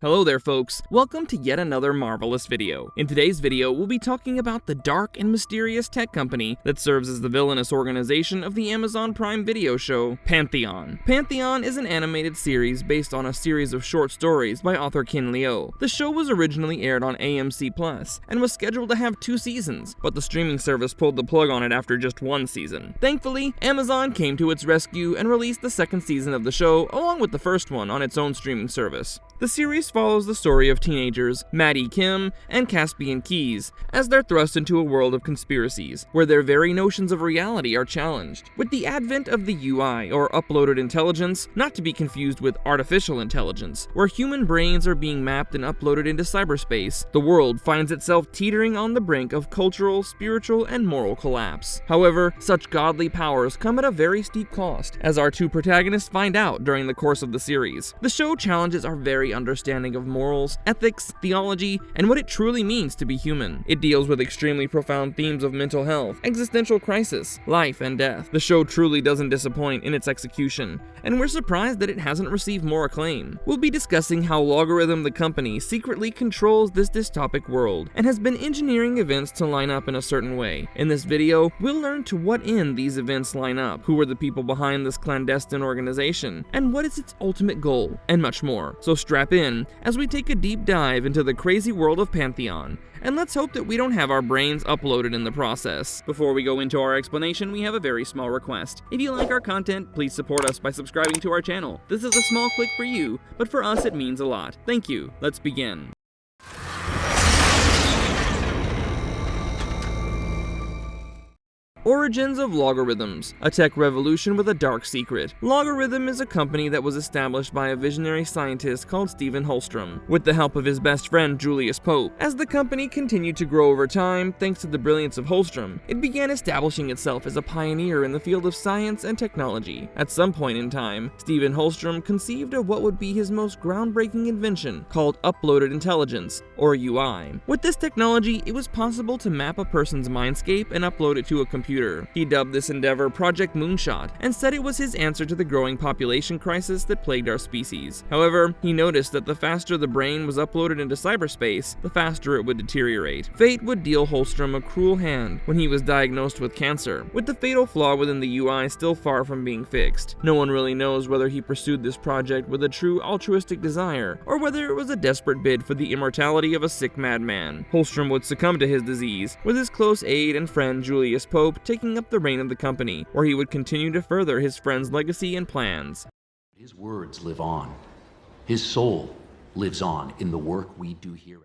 Hello there folks, welcome to yet another marvelous video. In today's video, we'll be talking about the dark and mysterious tech company that serves as the villainous organization of the Amazon Prime Video show, Pantheon. Pantheon is an animated series based on a series of short stories by author Kin Liu. The show was originally aired on AMC+ and was scheduled to have 2 seasons, but the streaming service pulled the plug on it after just 1 season. Thankfully, Amazon came to its rescue and released the 2nd season of the show along with the first one on its own streaming service. The series follows the story of teenagers Maddie Kim and Caspian Keys as they're thrust into a world of conspiracies, where their very notions of reality are challenged. With the advent of the UI, or uploaded intelligence, not to be confused with artificial intelligence, where human brains are being mapped and uploaded into cyberspace, the world finds itself teetering on the brink of cultural, spiritual, and moral collapse. However, such godly powers come at a very steep cost, as our 2 protagonists find out during the course of the series. The show challenges our very understanding of morals, ethics, theology, and what it truly means to be human. It deals with extremely profound themes of mental health, existential crisis, life, and death. The show truly doesn't disappoint in its execution, and we're surprised that it hasn't received more acclaim. We'll be discussing how Logorhythm, the company, secretly controls this dystopic world, and has been engineering events to line up in a certain way. In this video, we'll learn to what end these events line up, who are the people behind this clandestine organization, and what is its ultimate goal, and much more. So strap in as we take a deep dive into the crazy world of Pantheon, and let's hope that we don't have our brains uploaded in the process. Before we go into our explanation, we have a very small request. If you like our content, please support us by subscribing to our channel. This is a small click for you, but for us it means a lot. Thank you. Let's begin. Origins of Logorhythms, a tech revolution with a dark secret. Logorhythm is a company that was established by a visionary scientist called Stephen Holstrom, with the help of his best friend Julius Pope. As the company continued to grow over time, thanks to the brilliance of Holstrom, it began establishing itself as a pioneer in the field of science and technology. At some point in time, Stephen Holstrom conceived of what would be his most groundbreaking invention, called uploaded intelligence, or UI. With this technology, it was possible to map a person's mindscape and upload it to a computer. He dubbed this endeavor Project Moonshot and said it was his answer to the growing population crisis that plagued our species. However, he noticed that the faster the brain was uploaded into cyberspace, the faster it would deteriorate. Fate would deal Holstrom a cruel hand when he was diagnosed with cancer, with the fatal flaw within the UI still far from being fixed. No one really knows whether he pursued this project with a true altruistic desire, or whether it was a desperate bid for the immortality of a sick madman. Holstrom would succumb to his disease, with his close aide and friend Julius Pope taking up the reign of the company, where he would continue to further his friend's legacy and plans. His words live on. His soul lives on in the work we do here.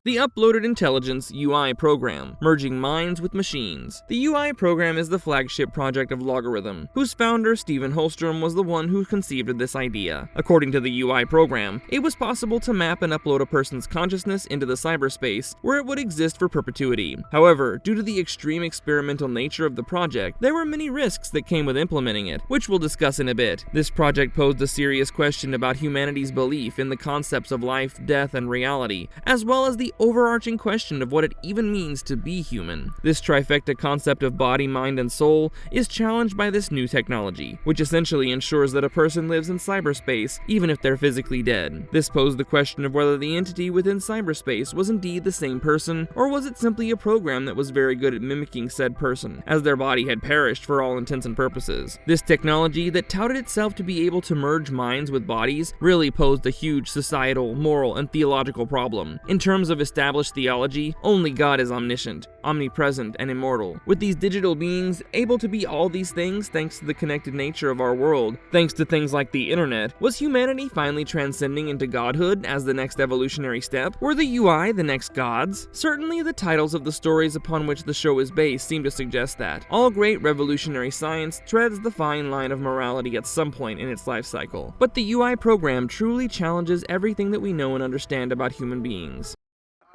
The Uploaded Intelligence UI program, merging minds with machines. The UI program is the flagship project of Logorhythm, whose founder, Stephen Holstrom, was the one who conceived of this idea. According to the UI program, it was possible to map and upload a person's consciousness into the cyberspace, where it would exist for perpetuity. However, due to the extreme experimental nature of the project, there were many risks that came with implementing it, which we'll discuss in a bit. This project posed a serious question about humanity's belief in the concepts of life, death, and reality, as well as the overarching question of what it even means to be human. This trifecta concept of body, mind, and soul is challenged by this new technology, which essentially ensures that a person lives in cyberspace even if they're physically dead. This posed the question of whether the entity within cyberspace was indeed the same person, or was it simply a program that was very good at mimicking said person, as their body had perished for all intents and purposes. This technology that touted itself to be able to merge minds with bodies really posed a huge societal, moral, and theological problem. In terms of established theology, only God is omniscient, omnipresent, and immortal. With these digital beings able to be all these things thanks to the connected nature of our world, thanks to things like the internet, was humanity finally transcending into godhood as the next evolutionary step? Were the UI the next gods? Certainly the titles of the stories upon which the show is based seem to suggest that. All great revolutionary science treads the fine line of morality at some point in its life cycle. But the UI program truly challenges everything that we know and understand about human beings.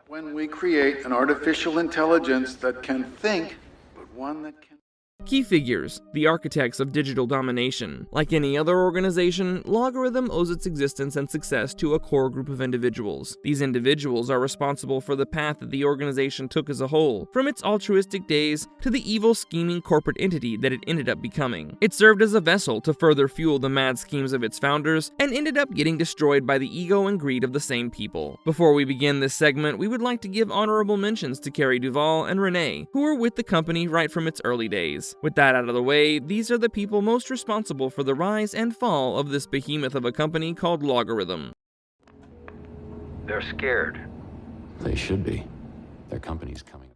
When we create an artificial intelligence that can think, but one that can... Key figures, the architects of digital domination. Like any other organization, Logorhythm owes its existence and success to a core group of individuals. These individuals are responsible for the path that the organization took as a whole, from its altruistic days to the evil, scheming corporate entity that it ended up becoming. It served as a vessel to further fuel the mad schemes of its founders, and ended up getting destroyed by the ego and greed of the same people. Before we begin this segment, we would like to give honorable mentions to Carrie Duvall and Renee, who were with the company right from its early days. With that out of the way, these are the people most responsible for the rise and fall of this behemoth of a company called Logorhythm. They're scared. They should be. Their company's coming.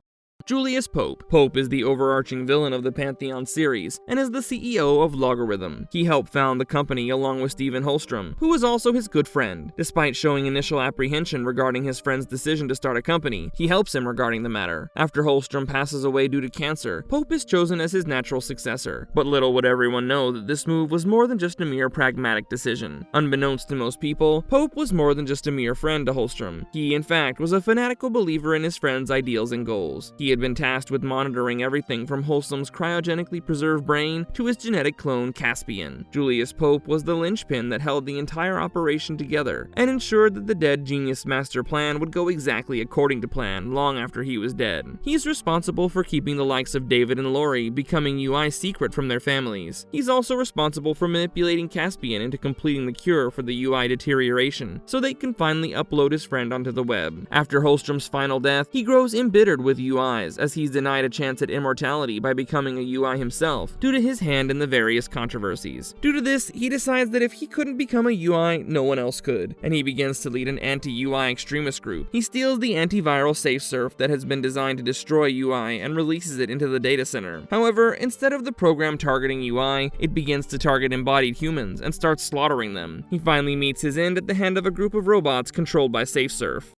Julius Pope. Pope is the overarching villain of the Pantheon series, and is the CEO of Logorhythm. He helped found the company along with Stephen Holstrom, who was also his good friend. Despite showing initial apprehension regarding his friend's decision to start a company, he helps him regarding the matter. After Holstrom passes away due to cancer, Pope is chosen as his natural successor. But little would everyone know that this move was more than just a mere pragmatic decision. Unbeknownst to most people, Pope was more than just a mere friend to Holstrom. He, in fact, was a fanatical believer in his friend's ideals and goals. He had been tasked with monitoring everything from Holstrom's cryogenically preserved brain to his genetic clone Caspian. Julius Pope was the linchpin that held the entire operation together and ensured that the dead genius master plan would go exactly according to plan long after he was dead. He's responsible for keeping the likes of David and Lori becoming UI secret from their families. He's also responsible for manipulating Caspian into completing the cure for the UI deterioration so they can finally upload his friend onto the web. After Holstrom's final death, he grows embittered with UIs as he's denied a chance at immortality by becoming a UI himself due to his hand in the various controversies. Due to this, he decides that if he couldn't become a UI, no one else could, and he begins to lead an anti-UI extremist group. He steals the antiviral safe surf that has been designed to destroy UI and releases it into the data center. However, instead of the program targeting UI, it begins to target embodied humans and starts slaughtering them. He finally meets his end at the hand of a group of robots controlled by safe surf.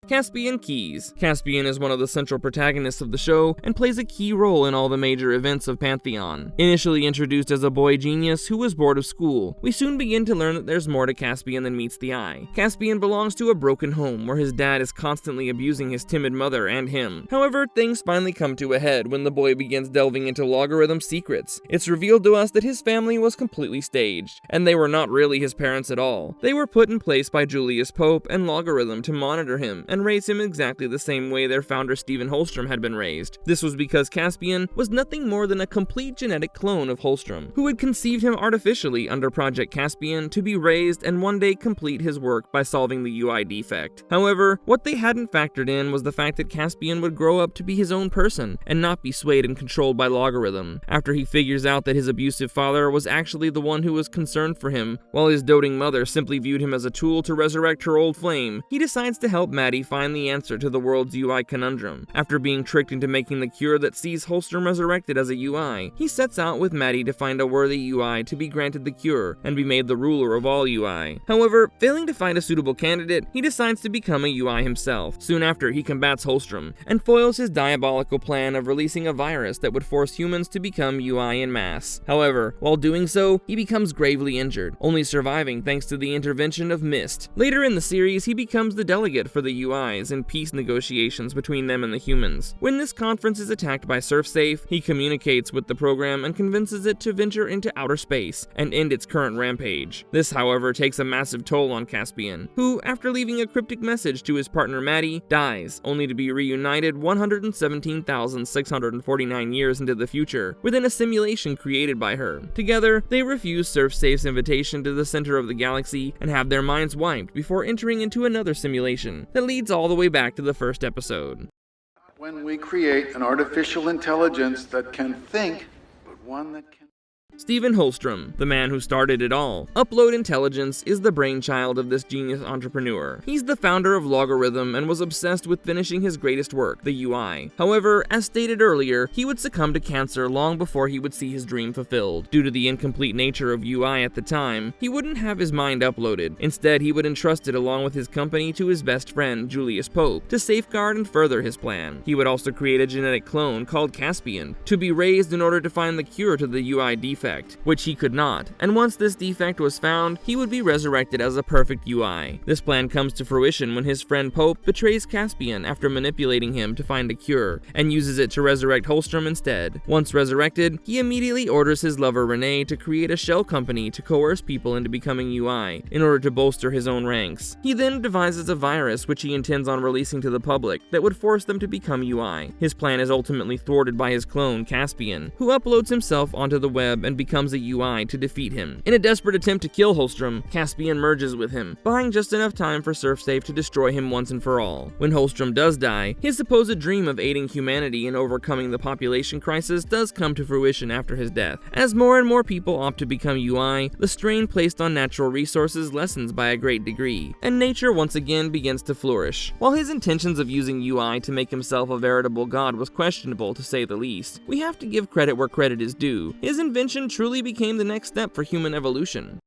Caspian Keys. Caspian is one of the central protagonists of the show and plays a key role in all the major events of Pantheon. Initially introduced as a boy genius who was bored of school, we soon begin to learn that there's more to Caspian than meets the eye. Caspian belongs to a broken home where his dad is constantly abusing his timid mother and him. However, things finally come to a head when the boy begins delving into Logorhythm's secrets. It's revealed to us that his family was completely staged, and they were not really his parents at all. They were put in place by Julius Pope and Logorhythm to monitor him and raise him exactly the same way their founder Stephen Holstrom had been raised. This was because Caspian was nothing more than a complete genetic clone of Holstrom, who had conceived him artificially under Project Caspian to be raised and one day complete his work by solving the UI defect. However, what they hadn't factored in was the fact that Caspian would grow up to be his own person and not be swayed and controlled by Logorhythm. After he figures out that his abusive father was actually the one who was concerned for him, while his doting mother simply viewed him as a tool to resurrect her old flame, he decides to help Maddie find the answer to the world's UI conundrum. After being tricked into making the cure that sees Holstrom resurrected as a UI, he sets out with Maddie to find a worthy UI to be granted the cure and be made the ruler of all UI. However, failing to find a suitable candidate, he decides to become a UI himself. Soon after, he combats Holstrom and foils his diabolical plan of releasing a virus that would force humans to become UI en masse. However, while doing so, he becomes gravely injured, only surviving thanks to the intervention of Mist. Later in the series, he becomes the delegate for the UIs in peace negotiations between them and the humans. When this conference is attacked by SurfSafe, he communicates with the program and convinces it to venture into outer space and end its current rampage. This, however, takes a massive toll on Caspian, who, after leaving a cryptic message to his partner Maddie, dies, only to be reunited 117,649 years into the future, within a simulation created by her. Together, they refuse SurfSafe's invitation to the center of the galaxy and have their minds wiped before entering into another simulation that leads all the way back to the first episode. When we create an artificial intelligence that can think, but one that can... Stephen Holstrom, the man who started it all. Upload Intelligence is the brainchild of this genius entrepreneur. He's the founder of Logorhythm and was obsessed with finishing his greatest work, the UI. However, as stated earlier, he would succumb to cancer long before he would see his dream fulfilled. Due to the incomplete nature of UI at the time, he wouldn't have his mind uploaded. Instead, he would entrust it along with his company to his best friend, Julius Pope, to safeguard and further his plan. He would also create a genetic clone called Caspian to be raised in order to find the cure to the UI defect defect, which he could not, and once this defect was found, he would be resurrected as a perfect UI. This plan comes to fruition when his friend Pope betrays Caspian after manipulating him to find a cure, and uses it to resurrect Holstrom instead. Once resurrected, he immediately orders his lover Renee to create a shell company to coerce people into becoming UI, in order to bolster his own ranks. He then devises a virus which he intends on releasing to the public that would force them to become UI. His plan is ultimately thwarted by his clone, Caspian, who uploads himself onto the web and becomes a UI to defeat him. In a desperate attempt to kill Holstrom, Caspian merges with him, buying just enough time for SurfSafe to destroy him once and for all. When Holstrom does die, his supposed dream of aiding humanity in overcoming the population crisis does come to fruition after his death. As more and more people opt to become UI, the strain placed on natural resources lessens by a great degree, and nature once again begins to flourish. While his intentions of using UI to make himself a veritable god was questionable to say the least, we have to give credit where credit is due. His invention truly became the next step for human evolution.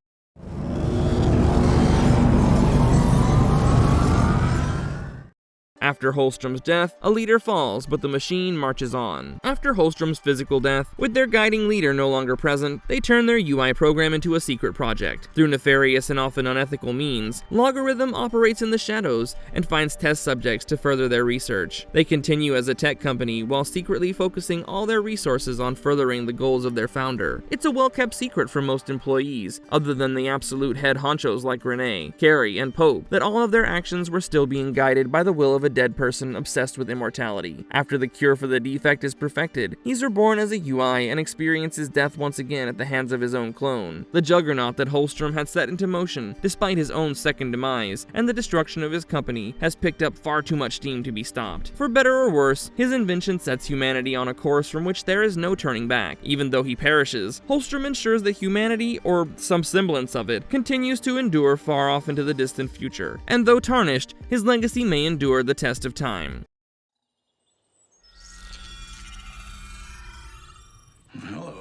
After Holstrom's death, a leader falls, but the machine marches on. After Holstrom's physical death, with their guiding leader no longer present, they turn their UI program into a secret project. Through nefarious and often unethical means, Logorhythm operates in the shadows and finds test subjects to further their research. They continue as a tech company while secretly focusing all their resources on furthering the goals of their founder. It's a well-kept secret from most employees, other than the absolute head honchos like Renee, Carrie, and Pope, that all of their actions were still being guided by the will of a dead person obsessed with immortality. After the cure for the defect is perfected, he's reborn as a UI and experiences death once again at the hands of his own clone. The juggernaut that Holstrom had set into motion, despite his own second demise, and the destruction of his company, has picked up far too much steam to be stopped. For better or worse, his invention sets humanity on a course from which there is no turning back. Even though he perishes, Holstrom ensures that humanity, or some semblance of it, continues to endure far off into the distant future. And though tarnished, his legacy may endure the test of time. Hello.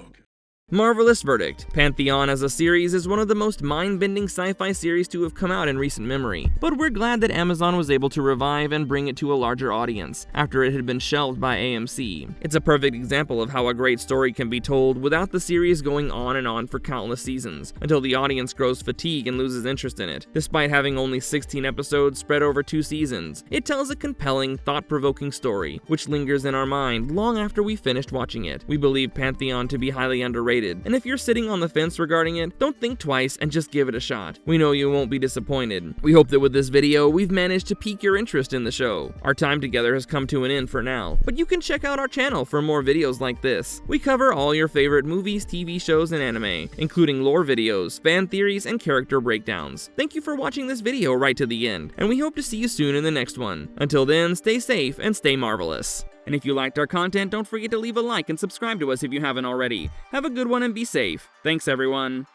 Marvelous verdict. Pantheon as a series is one of the most mind-bending sci-fi series to have come out in recent memory, but we're glad that Amazon was able to revive and bring it to a larger audience, after it had been shelved by AMC. It's a perfect example of how a great story can be told without the series going on and on for countless seasons, until the audience grows fatigued and loses interest in it. Despite having only 16 episodes spread over 2 seasons, it tells a compelling, thought-provoking story, which lingers in our mind long after we finished watching it. We believe Pantheon to be highly underrated, and if you're sitting on the fence regarding it, don't think twice and just give it a shot. We know you won't be disappointed. We hope that with this video, we've managed to pique your interest in the show. Our time together has come to an end for now, but you can check out our channel for more videos like this. We cover all your favorite movies, TV shows, and anime, including lore videos, fan theories, and character breakdowns. Thank you for watching this video right to the end, and we hope to see you soon in the next one. Until then, stay safe and stay marvelous. And if you liked our content, don't forget to leave a like and subscribe to us if you haven't already. Have a good one and be safe. Thanks, everyone.